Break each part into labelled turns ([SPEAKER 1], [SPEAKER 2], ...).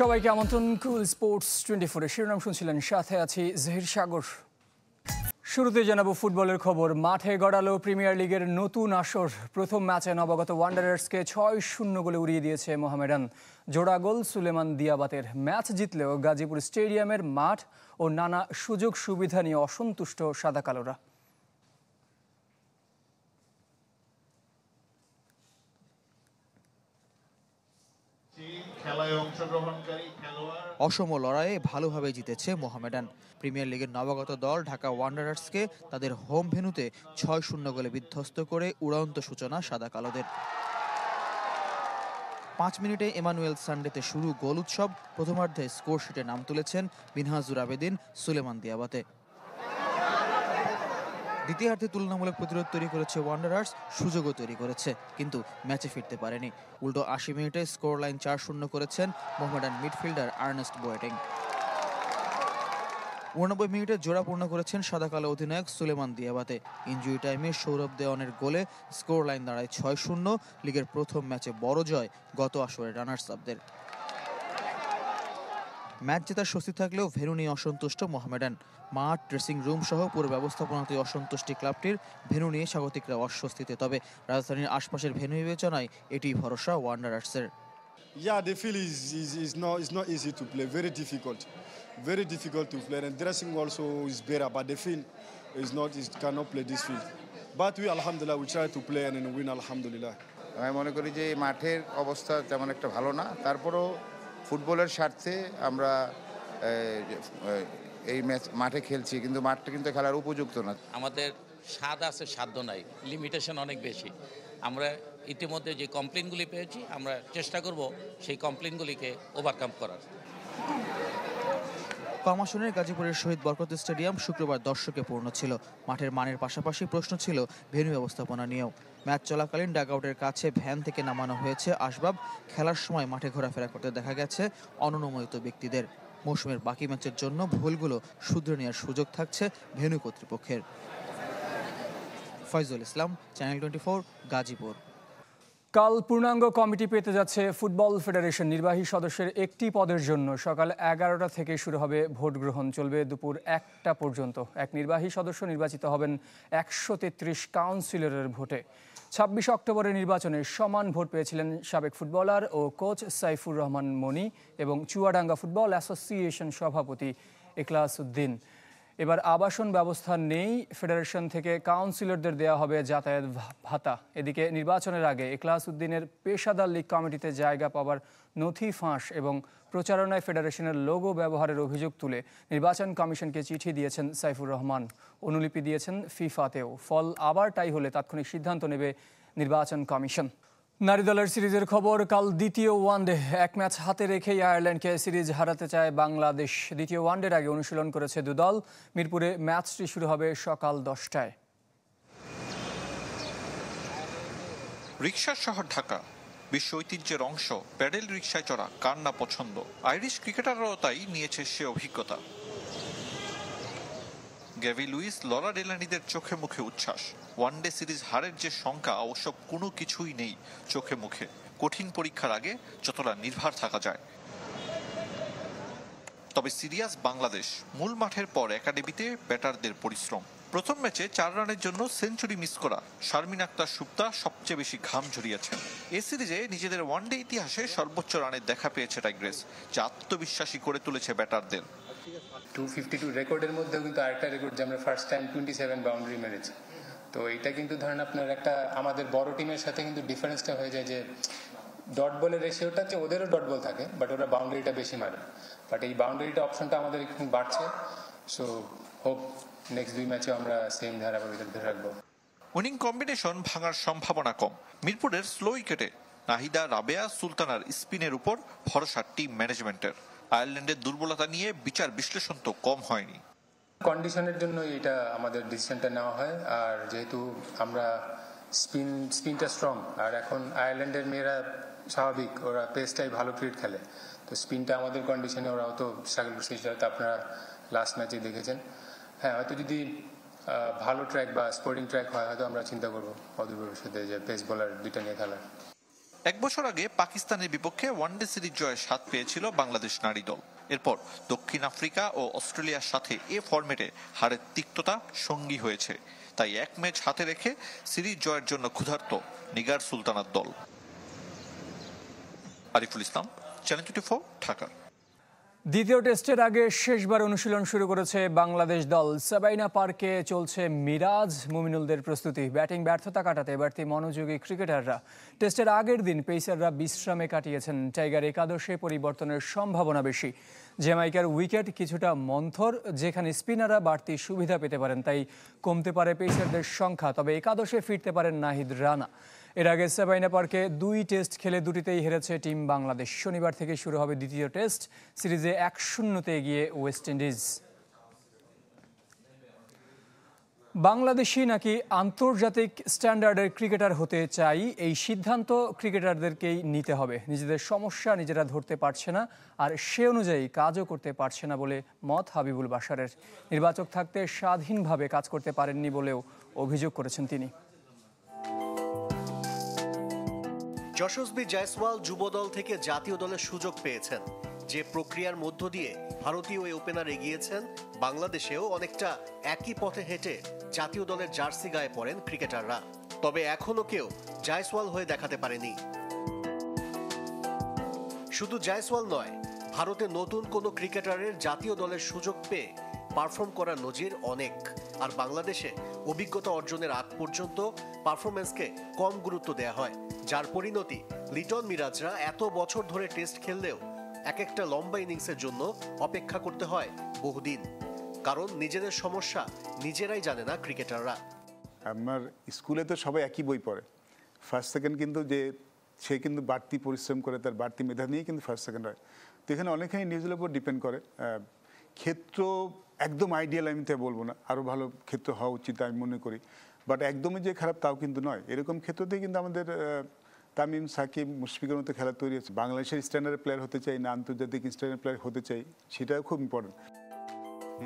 [SPEAKER 1] সবাইকে আমন্ত্রণ কুল স্পোর্টস 24 শিরোনাম শুনছিলেন, সাথে আছি জহির সাগর। শুরুতে জানাবো ফুটবলের খবর। মাঠে গড়ালো প্রিমিয়ার লিগের নতুন আসর। প্রথম ম্যাচে নবাগত ওয়ান্ডারার্সকে 6-0 গোলে উড়িয়ে দিয়েছে মোহামেডান। জোড়া গোল সুলেমান দিয়াবাতের। ম্যাচ জিতলেও গাজীপুর স্টেডিয়ামের মাঠ ও নানা সুযোগ সুবিধা নিয়ে অসন্তুষ্ট সাদা কালোরা।
[SPEAKER 2] অসম লড়াইয়ে ভালোভাবে জিতেছে মোহামেডান। প্রিমিয়ার লিগের নবাগত দল ঢাকা ওয়ান্ডারার্সকে তাদের হোম ভেন্যুতে 6-0 গোলে বিধ্বস্ত করে উড়ন্ত সূচনা সাদা কালোদের। 5 মিনিটে এমানুয়েল সান্ডেতে শুরু গোল উৎসব। প্রথমার্ধে স্কোর শিটে নাম তুলেছেন মিনহাজুর আবেদিন, সুলেমান দিয়াবাতে। দ্বিতীয়ার্ধে তুলনামূলক প্রতিরোধ তৈরি করেছে ওয়ান্ডারার্স, সুযোগও তৈরি করেছে, কিন্তু ম্যাচে ফিরতে পারেনি। উল্টো 80 মিনিটে স্কোর লাইন 4-0 করেছেন মোহামেডান মিডফিল্ডার আর্নেস্ট বোয়েটিং। 89 মিনিটে জোড়া পূর্ণ করেছেন সাদা কালো অধিনায়ক সুলেমান দিয়াবাতে। ইনজুরি টাইমে সৌরভ দেওয়ানের গোলে স্কোর লাইন দাঁড়ায় 6-0। লিগের প্রথম ম্যাচে বড় জয় গত আসরের রানার্স আপদের। ম্যাচ জেতার স্বস্তি থাকলেও ভেন্যু নিয়ে অসন্তুষ্ট মোহামেডান। মাঠ, ড্রেসিং রুম সহ পুরো ব্যবস্থাপনাতে অসন্তুষ্টি ক্লাবটির। ভেন্যু নিয়ে স্বাগতিকরা অস্বস্তিতে, তবে রাজধানীর আশপাশের ভেন্যু বিবেচনায় এটি ভরসা ওয়ান্ডারার্সের।
[SPEAKER 3] Yeah, the field is not easy to play. Very difficult to play. And dressing also is better, but the field cannot play this field. But we, alhamdulillah, we try to play and win, alhamdulillah.
[SPEAKER 4] আমি মনে করি যে মাঠের অবস্থা তেমন একটা ভালো না, তারপরও ফুটবলের স্বার্থে আমরা এই ম্যাচ মাঠে খেলছি, কিন্তু মাঠটা কিন্তু খেলার উপযুক্ত না।
[SPEAKER 5] আমাদের স্বাদ আছে, সাধ্য নাই, লিমিটেশন অনেক বেশি। আমরা ইতিমধ্যে যে কমপ্লেনগুলি পেয়েছি, আমরা চেষ্টা করব সেই কমপ্লেনগুলিকে ওভারকাম করার।
[SPEAKER 2] কম আসনের গাজীপুরের শহীদ বরকত স্টেডিয়াম শুক্রবার দর্শকে পূর্ণ ছিল। মাঠের মানের পাশাপাশি প্রশ্ন ছিল ভেন্যু ব্যবস্থাপনা নিয়েও। ম্যাচ চলাকালীন ডাগআউটের কাছে ভ্যান থেকে নামানো হয়েছে আসবাব। খেলার সময় মাঠে ঘোরাফেরা করতে দেখা গেছে অননুমোদিত ব্যক্তিদের। মৌসুমের বাকি ম্যাচের জন্য ভুলগুলো শুধরে নেওয়ার সুযোগ থাকছে ভেন্যু কর্তৃপক্ষের। ফয়জুল ইসলাম, চ্যানেল 24, গাজীপুর।
[SPEAKER 1] কাল পূর্ণাঙ্গ কমিটি পেতে যাচ্ছে ফুটবল ফেডারেশন। নির্বাহী সদস্যের একটি পদের জন্য সকাল 11টা থেকে শুরু হবে ভোট গ্রহণ, চলবে দুপুর 1টা পর্যন্ত। এক নির্বাহী সদস্য নির্বাচিত হবেন 133 কাউন্সিলরের ভোটে। 26 অক্টোবরের নির্বাচনে সমান ভোট পেয়েছিলেন সাবেক ফুটবলার ও কোচ সাইফুর রহমান মনি এবং চুয়াডাঙ্গা ফুটবল অ্যাসোসিয়েশন সভাপতি এখলাস উদ্দিন। এবার আবাসন ব্যবস্থা নেই, ফেডারেশন থেকে কাউন্সিলরদের দেওয়া হবে যাতায়াত ভাতা। এদিকে নির্বাচনের আগে এখলাস উদ্দিনের পেশাদার লীগ কমিটিতে জায়গা পাওয়ার নথি ফাঁস এবং প্রচারণায় ফেডারেশনের লোগো ব্যবহারের অভিযোগ তুলে নির্বাচন কমিশনকে চিঠি দিয়েছেন সাইফুর রহমান। অনুলিপি দিয়েছেন ফিফাতেও। ফল আবার টাই হলে তাৎক্ষণিক সিদ্ধান্ত নেবে নির্বাচন কমিশন। নারী দলের সিরিজের খবর। কাল দ্বিতীয় ওয়ানডে। এক ম্যাচ হাতে রেখেই আয়ারল্যান্ডকে সিরিজ হারাতে চায় বাংলাদেশ। দ্বিতীয় ওয়ানডের আগে অনুশীলন করেছে দুদল। মিরপুরে ম্যাচটি শুরু হবে সকাল 10টায়।
[SPEAKER 6] রিকশার শহর ঢাকা, বিশ্ব ঐতিহ্যের অংশ। প্যাডেল রিকশায় চড়া কার না পছন্দ। আইরিশ ক্রিকেটাররাও তাই নিয়েছে সে অভিজ্ঞতা। গ্যাভি লুইস, লরা ডেলানিদের চোখে মুখে উচ্ছ্বাস। ওয়ানডে সিরিজ হারের যে শঙ্কা, অবশ্য কোনো কিছুই নেই চোখে মুখে। কঠিন পরীক্ষার আগে যতটা নির্ভর থাকা যায়। তবে সিরিয়াস বাংলাদেশ। মূল মাঠের পর একাডেমিতে ব্যাটারদের পরিশ্রম। প্রথম ম্যাচে 4 রানের জন্য সেঞ্চুরি মিস করা শারমিন আক্তার সুপ্তা সবচেয়ে বেশি ঘাম ঝরিয়েছেন। এ সিরিজে নিজেদের ওয়ানডে ইতিহাসে সর্বোচ্চ রানের দেখা পেয়েছে টাইগ্রেস, যা আত্মবিশ্বাসী করে তুলেছে ব্যাটারদের।
[SPEAKER 7] 252 রেকর্ডের মধ্যেও কিন্তু আরেকটা রেকর্ড, যে আমরা ফার্স্ট টাইম 27 বাউন্ডারি মেরেছি। তো এটা কিন্তু ধরেন আপনার একটা আমাদের বড় টিমের সাথে কিন্তু ডিফারেন্সটা হয়ে যায় যে ডট বলের রেশিওটা, যে ওদেরও ডট বল থাকে বাট ওরা বাউন্ডারিটা বেশি মারে। বাট এই বাউন্ডারিটা অপশনটা আমাদের একটু বাড়ছে। সো হোপ নেক্সট 2 ম্যাচে আমরা সেম ধারাবাহিকতা ধরে রাখবো।
[SPEAKER 6] উইনিং কম্বিনেশন ভাঙার সম্ভাবনা কম। মিরপুরের স্লো উইকেটে নাহিদা, রাবেয়া, সুলতানার স্পিনের উপর ভরসা টিম ম্যানেজমেন্টের। আয়ারল্যান্ডের দুর্বলতা নিয়ে বিচার বিশ্লেষণ তো কম হয়নি।
[SPEAKER 7] কন্ডিশনের জন্য এটা আমাদের ডিসিশনটা নেওয়া হয়। আর যেহেতু আমরা স্পিনটা স্ট্রং, আর এখন আয়ারল্যান্ডের মেয়েরা স্বাভাবিক, ওরা পেসটাই ভালো ক্রিকেট খেলে। তো স্পিনটা আমাদের কন্ডিশনে ওরাও তো স্ট্রাগল করছে, সেটা আপনারা লাস্ট ম্যাচে দেখেছেন। হ্যাঁ, হয়তো যদি ভালো ট্র্যাক বা স্পোর্টিং ট্র্যাক হয়, হয়তো আমরা চিন্তা করবো অদূর ভবিষ্যতে যে পেস বোলার 2টা নিয়ে খেলার।
[SPEAKER 6] 1 বছর আগে পাকিস্তানের বিপক্ষে ওয়ানডে সিরিজ জয়ের স্বাদ পেয়েছিল বাংলাদেশ নারী দল। এরপর দক্ষিণ আফ্রিকা ও অস্ট্রেলিয়ার সাথে এ ফরম্যাটে হারের তিক্ততা সঙ্গী হয়েছে। তাই 1 ম্যাচ হাতে রেখে সিরিজ জয়ের জন্য ক্ষুধার্ত নিগার সুলতানার দল। আরিফুল ইসলাম, চ্যানেল 24, ঢাকা।
[SPEAKER 1] দ্বিতীয় টেস্টের আগে শেষবার অনুশীলন শুরু করেছে বাংলাদেশ দল। সাবাইনা পার্কে চলছে মিরাজ মুমিনুলদের প্রস্তুতি। ব্যাটিং ব্যর্থতা কাটাতে বাড়তি মনোযোগী ক্রিকেটাররা। টেস্টের আগের দিন পেসাররা বিশ্রামে কাটিয়েছেন। টাইগার একাদশে পরিবর্তনের সম্ভাবনা বেশি। জ্যামাইকার উইকেট কিছুটা মন্থর, যেখানে স্পিনাররা বাড়তি সুবিধা পেতে পারেন, তাই কমতে পারে পেসারদের সংখ্যা। তবে একাদশে ফিরতে পারেন নাহিদ রানা। এর আগে সাবাইনা পার্কে 2 টেস্ট খেলে দুটিতেই হেরেছে টিম বাংলাদেশ। শনিবার থেকে শুরু হবে দ্বিতীয় টেস্ট সিরিজে 1-0 এগিয়ে ওয়েস্ট ইন্ডিজ। বাংলাদেশি নাকি আন্তর্জাতিক স্ট্যান্ডার্ডের ক্রিকেটার হতে চাই, এই সিদ্ধান্ত ক্রিকেটারদেরকেই নিতে হবে। নিজেদের সমস্যা নিজেরা ধরতে পারছে না, আর সে অনুযায়ী কাজও করতে পারছে না বলে মত হাবিবুল বাশারের। নির্বাচক থাকতে স্বাধীনভাবে কাজ করতে পারেননি বলেও অভিযোগ করেছেন তিনি।
[SPEAKER 8] যশস্বী জয়সওয়াল যুবদল থেকে জাতীয় দলের সুযোগ পেয়েছেন। যে প্রক্রিয়ার মধ্য দিয়ে ভারতীয় এই ওপেনার এগিয়েছেন, বাংলাদেশেও অনেকটা একই পথে হেঁটে জাতীয় দলের জার্সি গায়ে পড়েন ক্রিকেটাররা। তবে এখনো কেউ জয়সওয়াল হয়ে দেখাতে পারেনি। শুধু জয়সওয়াল নয়, ভারতে নতুন কোনো ক্রিকেটারের জাতীয় দলের সুযোগ পেয়ে পারফর্ম করার নজির অনেক। আর বাংলাদেশে অভিজ্ঞতা অর্জনের আগ পর্যন্ত পারফরমেন্সকে কম গুরুত্ব দেয়া হয়, যার পরিণতি লিটন মিরাজরা এত বছর ধরে টেস্ট খেললেও এক একটা লম্বা ইনিংসের জন্য অপেক্ষা করতে হয় বহুদিন। কারণ নিজেদের সমস্যা নিজেরাই জানে না ক্রিকেটাররা।
[SPEAKER 9] আমার স্কুলে তো সবাই একই বই পড়ে, ফার্স্ট সেকেন্ড, কিন্তু যে সে কিন্তু বাড়তি পরিশ্রম করে, তার বাড়তি মেধা নিয়ে কিন্তু ফার্স্ট সেকেন্ড হয়। তো এখানে অনেকখানি নিজের উপর ডিপেন্ড করে। ক্ষেত্র একদম আইডিয়াল আমি তাই বলবো না, আরও ভালো ক্ষেত্র হওয়া উচিত আমি মনে করি, বাট একদমই যে খারাপ তাও কিন্তু নয়। এরকম ক্ষেত্রতেই কিন্তু আমাদের তামিম, সাকিব, মুশফিকের মতো খেলা তৈরি হচ্ছে। বাংলাদেশের স্ট্যান্ডার্ড প্লেয়ার হতে চাই না আন্তর্জাতিক স্ট্যান্ডার্ড প্লেয়ার হতে চাই, সেটাও খুব ইম্পর্টেন্ট।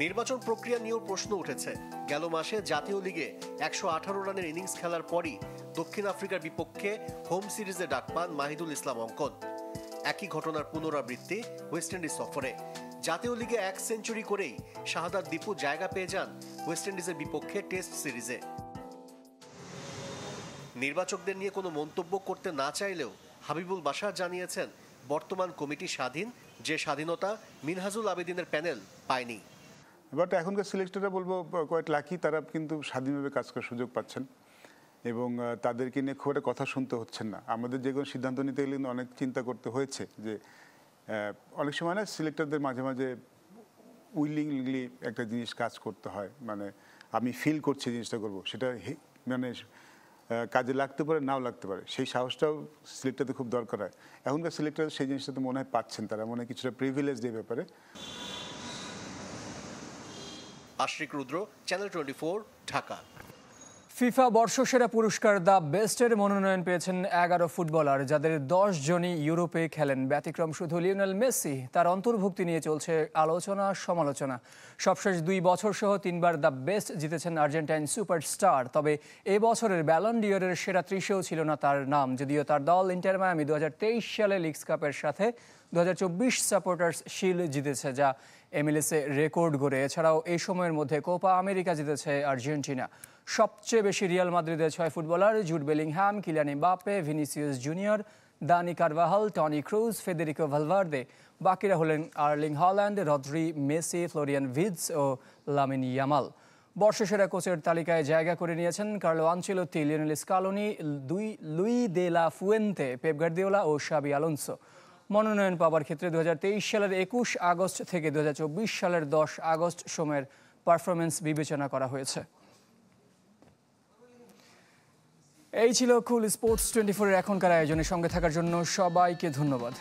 [SPEAKER 8] নির্বাচন প্রক্রিয়া নিয়েও প্রশ্ন উঠেছে। গেল মাসে জাতীয় লিগে 118 রানের ইনিংস খেলার পরই দক্ষিণ আফ্রিকার বিপক্ষে হোম সিরিজে ডাক পান মাহিদুল ইসলাম অঙ্কন। একই ঘটনার পুনরাবৃত্তি ওয়েস্ট ইন্ডিজ সফরে। জাতীয় লিগে 1 সেঞ্চুরি করেই শাহাদাত দীপু জায়গা পেয়ে যান ওয়েস্ট ইন্ডিজের বিপক্ষে টেস্ট সিরিজে। নির্বাচকদের নিয়ে কোনো মন্তব্য করতে না চাইলেও হাবিবুল বাশার জানিয়েছেন, বর্তমান কমিটি স্বাধীন, যে স্বাধীনতা মিনহাজুল আবেদিনের প্যানেল পায়নি।
[SPEAKER 9] বাট এখনকার সিলেক্টররা বলবো কোয়াইট লাকি, তারা কিন্তু স্বাধীনভাবে কাজ করার সুযোগ পাচ্ছেন এবং তাদেরকে নিয়ে খুব একটা কথা শুনতে হচ্ছেন না। আমাদের যে কোনো সিদ্ধান্ত নিতে গেলে কিন্তু অনেক চিন্তা করতে হয়েছে, যে অনেক সময় না সিলেক্টরদের মাঝে মাঝে উইলিংলি একটা জিনিস কাজ করতে হয়, মানে আমি ফিল করছি জিনিসটা করবো, সেটা মানে কাজে লাগতে পারে নাও লাগতে পারে, সেই সাহসটাও সিলেক্টরদের খুব দরকার হয়। এখনকার সিলেক্টর সেই জিনিসটা তো মনে হয় পাচ্ছেন, তারা মনে হয় কিছুটা প্রিভিলেজ এই ব্যাপারে।
[SPEAKER 8] আশরিক রুদ্র, চ্যানেল 24, ঢাকা।
[SPEAKER 1] ফিফা বর্ষসেরা পুরস্কার দ্য বেস্টের মনোনয়ন পেয়েছেন 11 ফুটবলার, যাদের 10 জনই ইউরোপে খেলেন। ব্যতিক্রম শুধু লিওনেল মেসি, তার অন্তর্ভুক্তি নিয়ে চলছে আলোচনা সমালোচনা। সবশেষ 2 বছর সহ 3 বার দ্য বেস্ট জিতেছেন আর্জেন্টাইন সুপারস্টার। তবে এ বছরের ব্যালন ডিওরের সেরা 30-এও ছিল না তার নাম, যদিও তার দল ইন্টার মায়ামি 2023 সালে লিগস কাপের সাথে 2024 সাপোর্টার্স শিল্ড জিতেছে, যা MLS-এ রেকর্ড গড়ে। এছাড়াও এই সময়ের মধ্যে কোপা আমেরিকা জিতেছে আর্জেন্টিনা। সবচেয়ে বেশি রিয়াল মাদ্রিদের 6 footballer Jude Bellingham, Kylian Mbappe, Vinicius Junior, Dani Carvajal, Toni Kroos, Federico Valverde. বাকিরা হলেন Erling Haaland, Rodri, Messi, Florian Wirtz ও লামিন ইয়ামাল। বর্ষসেরা কোচের তালিকায় জায়গা করে নিয়েছেন Carlo Ancelotti, Lionel Scaloni, Luis de la Fuente, Pep Guardiola ও শাবি আলোনসো। মনোনয়ন পাওয়ার ক্ষেত্রে 2023 সালের 21 আগস্ট থেকে 2024 সালের 10 আগস্ট সময়ের পারফরমেন্স বিবেচনা করা হয়েছে। এই ছিল কুল স্পোর্টস 24-এর এখনকার আয়োজনের সঙ্গে থাকার জন্য সবাইকে ধন্যবাদ।